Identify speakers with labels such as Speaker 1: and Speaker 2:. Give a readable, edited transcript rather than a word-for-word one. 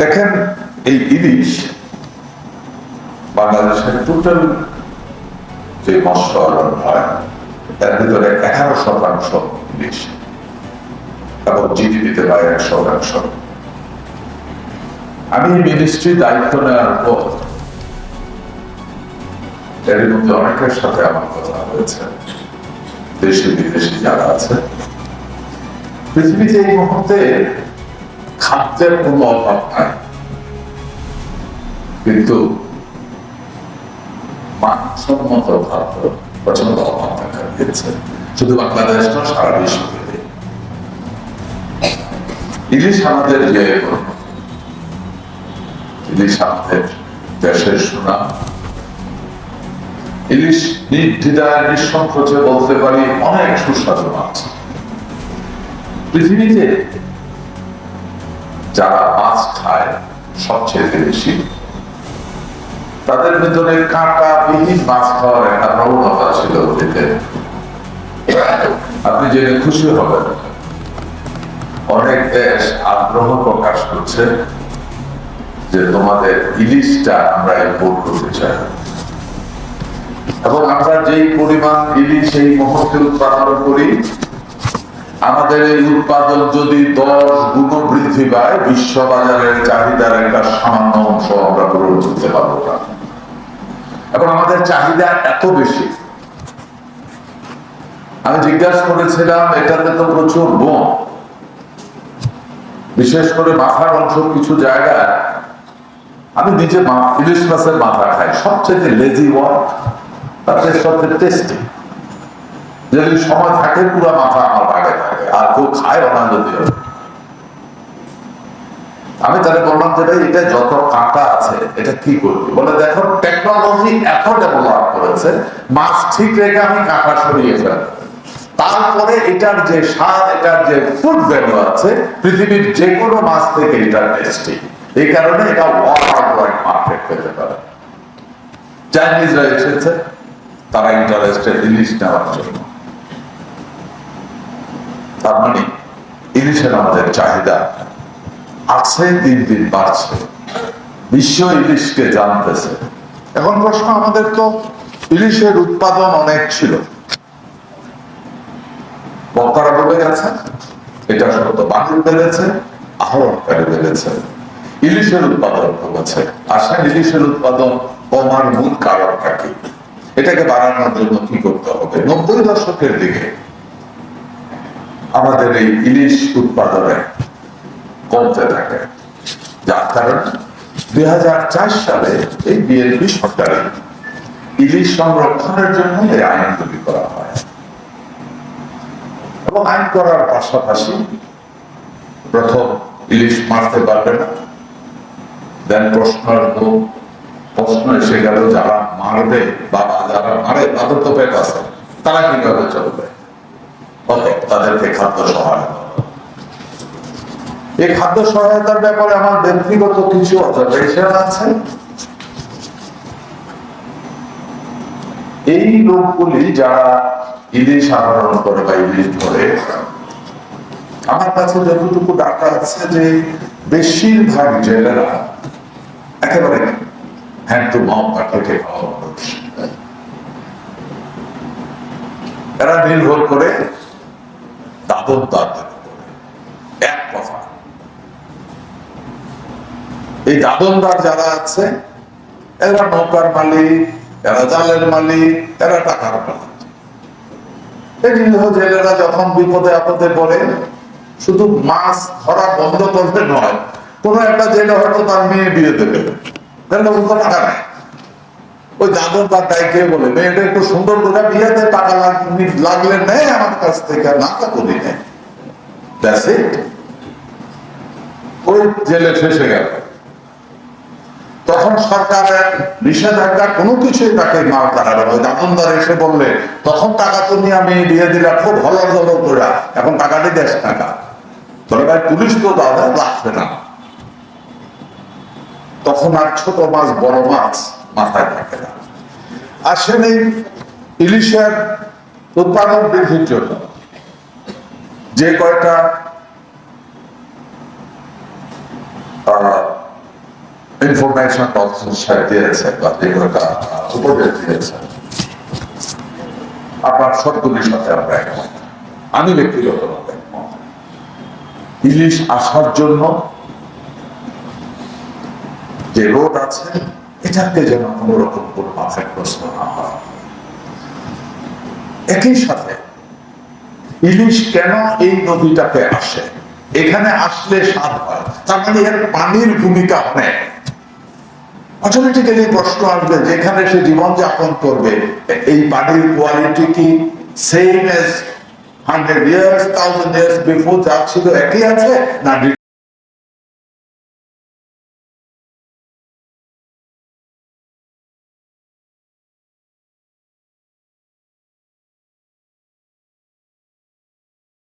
Speaker 1: দেখেন, এই ইলিশ বাংলাদেশের টোটাল যে মৎস্য আহরণ হয় তার ভিতরে 11% ইলিশ এবং জিডিপিতে প্রায় 100%। আমি মিনিস্ট্রি দায়িত্ব নেওয়ার পর এর মধ্যে অনেকের সাথে আমার কথা হয়েছে, দেশে বিদেশে যারা আছে। পৃথিবীতে এই মুহূর্তে খাদ্যের কোনো অভাব নাই, কিন্তু মানসম্মত খাদ্য প্রচন্ড অভাব দেখা দিয়েছে, শুধু বাংলাদেশ না, সারা বিশ্বতে। ইলিশ আমাদের যে ইলিশ আমাদের দেশের সুনাম। ইলিশ নির্দ্বিধায় নিঃসংকোচে বলতে পারি অনেক সুস্বাদু মাছ। পৃথিবীতে যারা মাছ খায় সবচেয়ে বেশি, তাদের ভিতরে কাঁটা বিহীন মাছ খাওয়ার একটা প্রবণতা ছিল অতীতে। আপনি জেনে খুশি হবেন, অনেক দেশ আগ্রহ প্রকাশ করছে যে তোমাদের ইলিশটা আমরা ইম্পোর্ট করতে চাই, এবং আমরা যেই পরিমাণ ইলিশ এই মুহূর্তে উৎপাদন করি, আমাদের এই উৎপাদন যদি 10 গুণ বৃদ্ধি পায়, বিশ্ব বাজারের চাহিদার একটা সামান্য অংশ আমরা পূরণ করতে পারবো না। এবং আমাদের চাহিদা এত বেশি, আমি জিজ্ঞাসা করেছিলাম এটাতে তো প্রচুর বন, বিশেষ করে মাথার অংশ কিছু জায়গায়। আমি নিজে ইলিশ মাছের মাথা খাই, সবচেয়ে লেজি ওয়ার্ক, তাতে সবচেয়ে টেস্টি। যদি সময় থাকে পুরো মাথা আমার ভাগে থাকে, আর কেউ খায় না যদিও। আমি তাহলে বললাম যে ভাই, এটা যত কাঁটা আছে এটা কি করবি? বলে দেখো, টেকনোলজি এত ডেভেলপ করেছে, মাছ ঠিক রেখে আমি কাঁটা সরিয়ে ফেলবো, তারপরে এটার যে স্বাদ, এটার যে ফুড ভ্যালু আছে, পৃথিবীর যে কোনো মাছ থেকে এটা টেস্টি। এই কারণে এটা ওয়ার্ল্ড ওয়াইড মার্কেট পেতে পারে। চাইনিজরা এসেছে, তারা ইন্টারেস্টেড ইলিশ নেওয়ার জন্য। তার মানে ইলিশের আমাদের চাহিদা আছে, দিন দিন বাড়ছে, বিশ্ব ইলিশকে জানতেছে। এখন প্রশ্ন, আমাদের তো ইলিশের উৎপাদন অনেক ছিল, বক্তারা বলে গেছে এটা সত্য, বাণিজ্য বেড়েছে, আহরণকারী বেড়েছে, ইলিশের উৎপাদন কমেছে। আসেন, ইলিশের উৎপাদন কমার মূল কারণটা কি, এটাকে বাড়ানোর জন্য কি করতে হবে? 90 দশকের দিকে আমাদের এই ইলিশ উৎপাদনে কমতে থাকে, যার কারণে 2004 সালে এই বিএনপি সরকারে ইলিশ সংরক্ষণের জন্য এই আইন তৈরি করা হয়। এবং আইন করার পাশাপাশি প্রথম ইলিশ মারতে পারবে না, দেন প্রশ্ন এসে গেল যারা মারবে বা যারা মারে তাদের তো পেট আছে, তারা কিভাবে চলবে? তাদেরকে খাদ্য সহায়তা। এই খাদ্য সহায়তার ব্যাপারে আমার ব্যক্তিগত কিছু অবজারভেশন আছে। এই লোকগুলি যারা ইলিশ আহরণ করে বা ইলিশ ধরে, আমার কাছে যতটুকু ডাটা আছে যে বেশিরভাগ জেলেরা একেবারে হ্যান্ড টু মাউথ খেটে খাওয়া মানুষ। এরা নির্ভর করে দাদন দাদের উপরে। এক কথা, এই দাদনদার যারা আছে, এরা নৌকার মালিক, এরা জালের মালিক, এরা টাকার মালিক। এই জেলেরা যখন বিপদে আপদে পড়ে, শুধু মাছ ধরা বন্ধ করবে নয়, কোন একটা জেলে হয়তো তার মেয়ে বিয়ে দেবে, টাকা নেই। ওই দাদনদার দায়িত্বে বলে, মেয়েটা একটু সুন্দর করে বিয়ে দেয়, টাকা লাগলে নেয় আমার কাছ থেকে, না তা করি নেই। ওই জেলে ফেসে গেল। তখন সরকারের নিষেধাজ্ঞা কোনো কিছুই তাকে মাল কাটাবে না। দাদনদার এসে বললে, তখন টাকা তো নিয়ে আমি দিয়ে দিলাম খুব ভালো ভালো করে, এখন টাকাটি দেশ টাকা, তবে ভাই পুলিশ তো দাদা রাখবে না। তখন আর ছোট মাছ বড় মাছ মাথায় থাকে না। আসেন, এই ইলিশের উৎপাদন বৃদ্ধির জন্য যে কয়টা ইনফরমেশন অফিসার দিয়েছে বা যে কোনো একটা উপদেশ দিয়েছে, আপনার সবগুলির সাথে আমরা একমত। আমি ব্যক্তিগতভাবে একমত। ইলিশ আসার জন্য যে রোড আছে এটাকে যেন কোন রকম কোনো মাথায় প্রশ্ন না হয়। একই সাথে ইলিশ কেন এই নদীটাতে আসে, এখানে আসলে স্বাদ হয়, তার মানে এর পানির ভূমিকা অনেক। অটোমেটিক্যালি প্রশ্ন আসবে, যেখানে সে জীবনযাপন করবে এই পানির কোয়ালিটি কি same as 100 years 1000 years before যা ছিল একই আছে, না